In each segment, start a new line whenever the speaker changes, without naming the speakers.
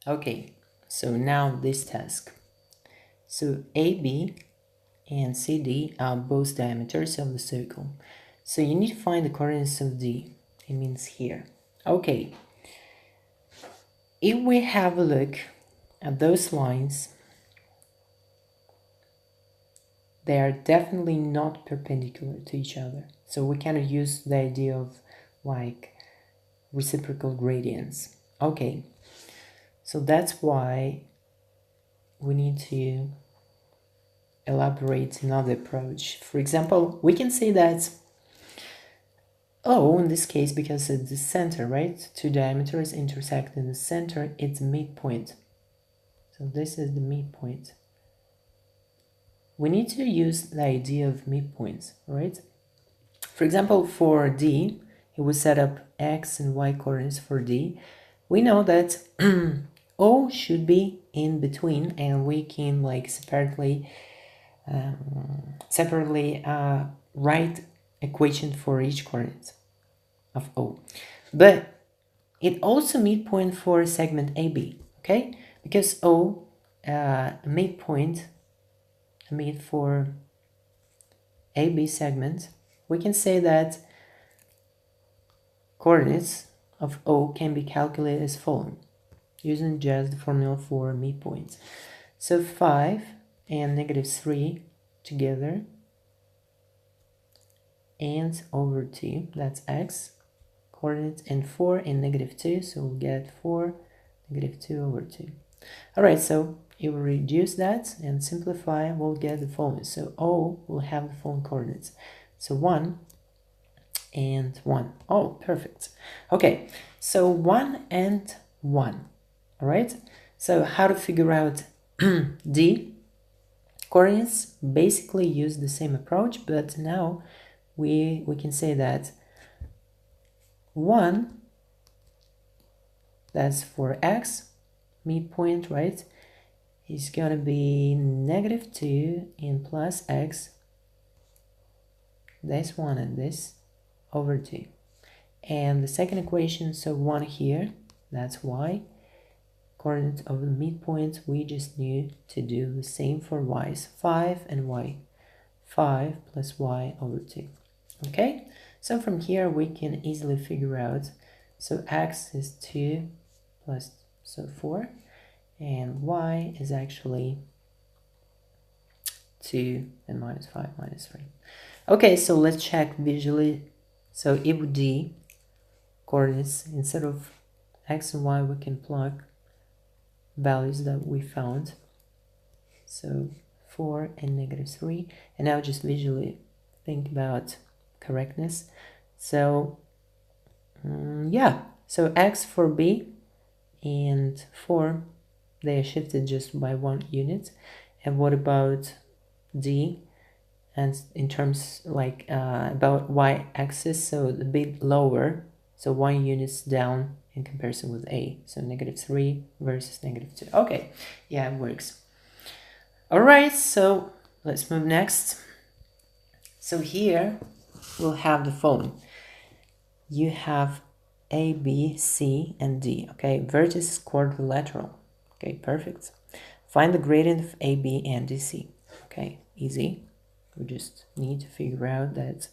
Okay, so now this task. So AB and CD are both diameters of the circle. So you need to find the coordinates of D. It means here. Okay, if we have a look at those lines, they are definitely not perpendicular to each other. So we cannot use the idea of like reciprocal gradients. Okay, so that's why we need to elaborate another approach. For example, we can say that O, in this case, because it's the center, right? Two diameters intersect in the center, it's midpoint. So this is the midpoint. We need to use the idea of midpoints, right? For example, for D, if we set up X and Y coordinates for D, we know that O should be in between, and we can like separately write equation for each coordinate of O. But it also midpoint for segment AB, okay? Because O midpoint mid for AB segment, we can say that coordinates of O can be calculated as following, using just the formula for midpoints. So 5 and -3 together, and over 2, that's X coordinates, and 4 and -2, so we'll get 4, -2 over 2. Alright, so if we reduce that and simplify, we'll get the following. So O will have the following coordinates. So 1 and 1. Oh, perfect. Okay, so 1 and 1. Alright, so how to figure out D coordinates? Basically use the same approach, but now we can say that 1, that's for X, midpoint, right, is gonna be -2 and plus X, this one and this, over 2. And the second equation, so 1 here, that's Y. Coordinate of the midpoint, we just need to do the same for Y's, 5 and Y. 5 plus Y over 2. Okay, so from here we can easily figure out, so X is 2 plus, so 4, and Y is actually 2 and -5 -3. Okay, so let's check visually. So if D coordinates, instead of X and Y, we can plug values that we found. So 4 and -3. And now just visually think about correctness. So yeah, so X for B and 4, they are shifted just by 1 unit. And what about D? And in terms like about y-axis, so a bit lower, so 1 units down in comparison with A, so -3 versus -2. Okay, yeah, it works. All right, so let's move next. So here we'll have the following. You have A, B, C, and D. Okay, vertex is quadrilateral. Okay, perfect. Find the gradient of AB and DC. Okay, easy. We just need to figure out that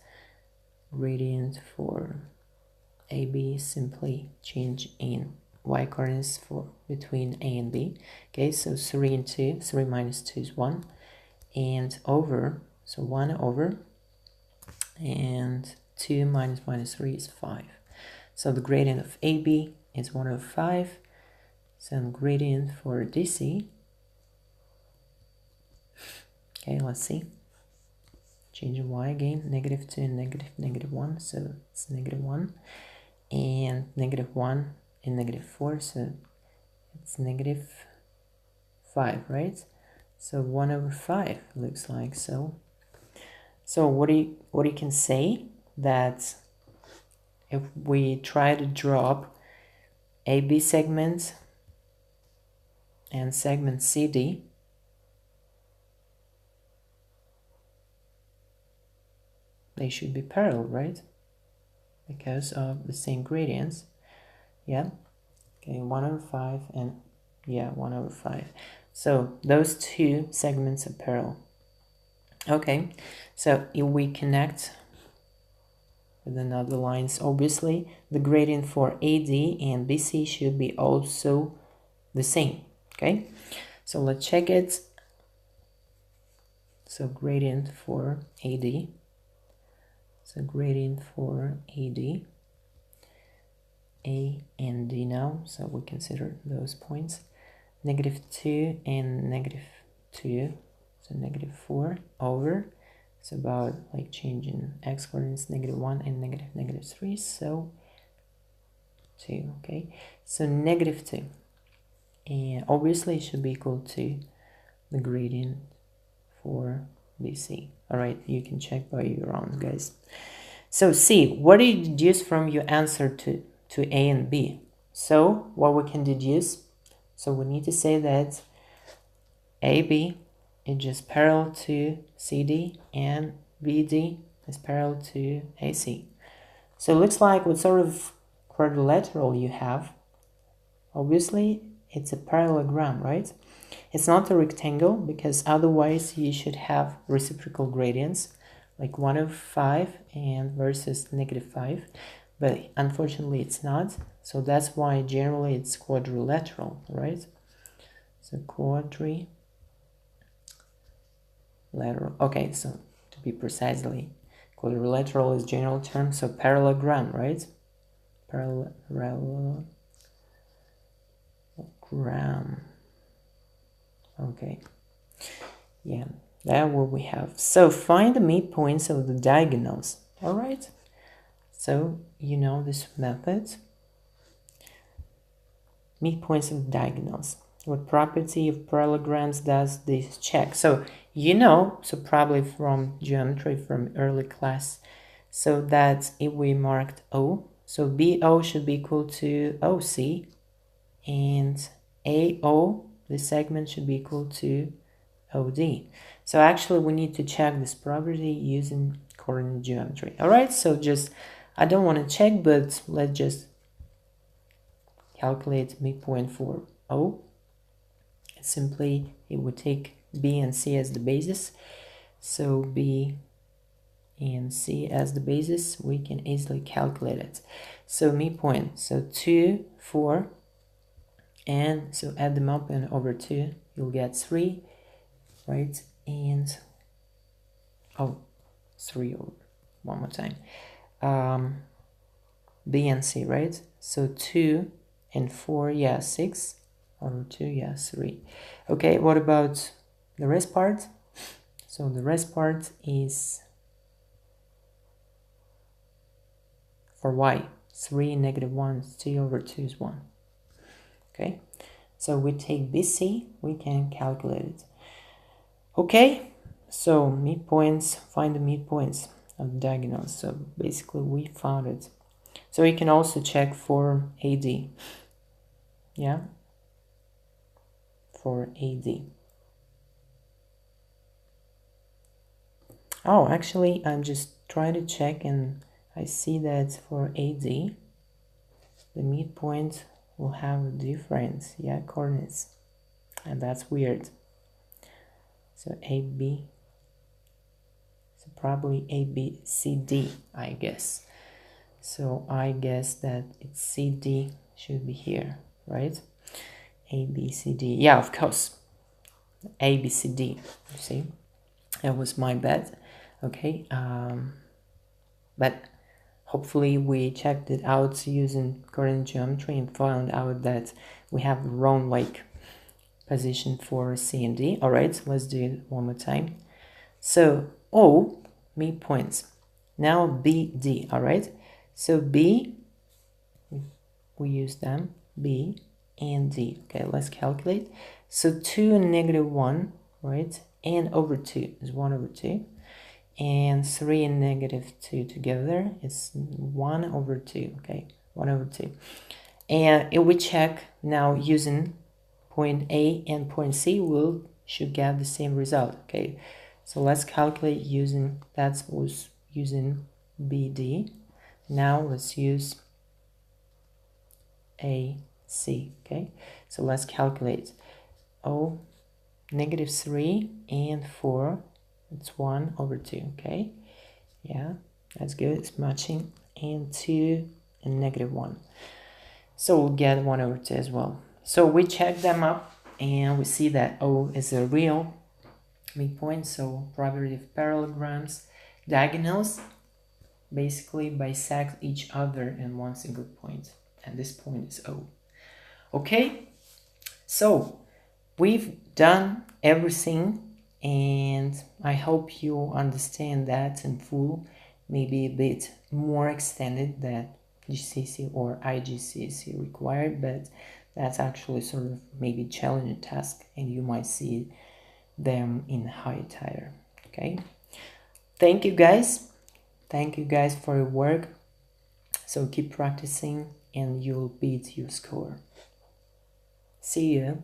gradient for AB simply change in y coordinates for between A and B. Okay, so 3 and 2, 3 minus 2 is 1, and over, so 1 over, and 2 minus -3 is 5. So the gradient of AB is 1 over 5. So the gradient for DC, okay, let's see. Changing y again, -2 and -1, so it's -1, and -1 and -4, so it's -5, right? So 1 over 5 looks like so. So what you can say that if we try to drop AB segment and segment CD, they should be parallel, right? Because of the same gradients. Yeah. Okay, 1 over 5 and Yeah, 1 over 5. So those two segments are parallel. Okay, so if we connect with another lines, obviously the gradient for AD and BC should be also the same. Okay, so let's check it. So gradient for AD. So gradient for AD, A and D now. So we consider those points. -2 and -2. So -4 over. It's about like changing x coordinates, -1 and -3. So 2. Okay. So -2. And obviously it should be equal to the gradient for BC. Alright, you can check by your own, guys. So C, what do you deduce from your answer to A and B? So what we can deduce, so we need to say that AB is just parallel to CD and BD is parallel to AC. So it looks like what sort of quadrilateral you have. Obviously it's a parallelogram, right? It's not a rectangle because otherwise you should have reciprocal gradients like 1 over 5 and versus -5, but unfortunately it's not. So that's why generally it's quadrilateral, right? So quadrilateral. Okay, so to be precisely, quadrilateral is general term, so parallelogram, right? Parallelogram. Okay, yeah, that's what we have. So find the midpoints of the diagonals. All right, so you know this method. Midpoints of diagonals. What property of parallelograms does this check? So you know, so probably from geometry from early class, so that if we marked O, so BO should be equal to OC, and AO, this segment should be equal to OD. So actually we need to check this property using coordinate geometry. All right, so just, I don't want to check, but let's just calculate midpoint for O. Simply, it would take B and C as the basis. So B and C as the basis, we can easily calculate it. So midpoint, so 2, 4, and so add them up and over 2, you'll get 3, right? And, oh, 3 over, one more time. B and C, right? So 2 and 4, yeah, 6 over 2, yeah, 3. Okay, what about the rest part? So the rest part is for y. 3 negative 1, 3 over 2 is 1. Okay, so we take BC, we can calculate it. Okay, so midpoints, find the midpoints of the diagonals. So basically we found it. So you can also check for AD. Yeah, for AD. Oh, actually, I'm just trying to check and I see that for AD, the midpoint will have different, yeah, coordinates. And that's weird. So AB, so probably ABCD, I guess. So I guess that it's CD should be here, right? ABCD, yeah, of course. ABCD, you see, that was my bad. Okay, but hopefully we checked it out using coordinate geometry and found out that we have the wrong like position for C and D. All right, so let's do it one more time. So O, midpoints. Now BD, all right? So B, we use them, B and D. Okay, let's calculate. So 2 and -1, right? And over 2 is 1 over 2. And 3 and -2 together is 1 over 2, okay? 1 over 2. And if we check now using point A and point C, we should get the same result, okay? So let's calculate using, that was using BD. Now let's use AD. C. Okay, so let's calculate. Oh, -3 and 4, it's 1 over 2. Okay, yeah, that's good, it's matching. And 2 and -1, so we'll get 1 over 2 as well. So we check them up and we see that O is a real midpoint, so probability of parallelograms. Diagonals basically bisect each other in one single point, and this point is O. Okay, so we've done everything, and I hope you understand that in full, maybe a bit more extended than GCSE or iGCSE required, but that's actually sort of maybe challenging task, and you might see them in high tier. Okay, thank you guys for your work. So keep practicing and you'll beat your score. See you.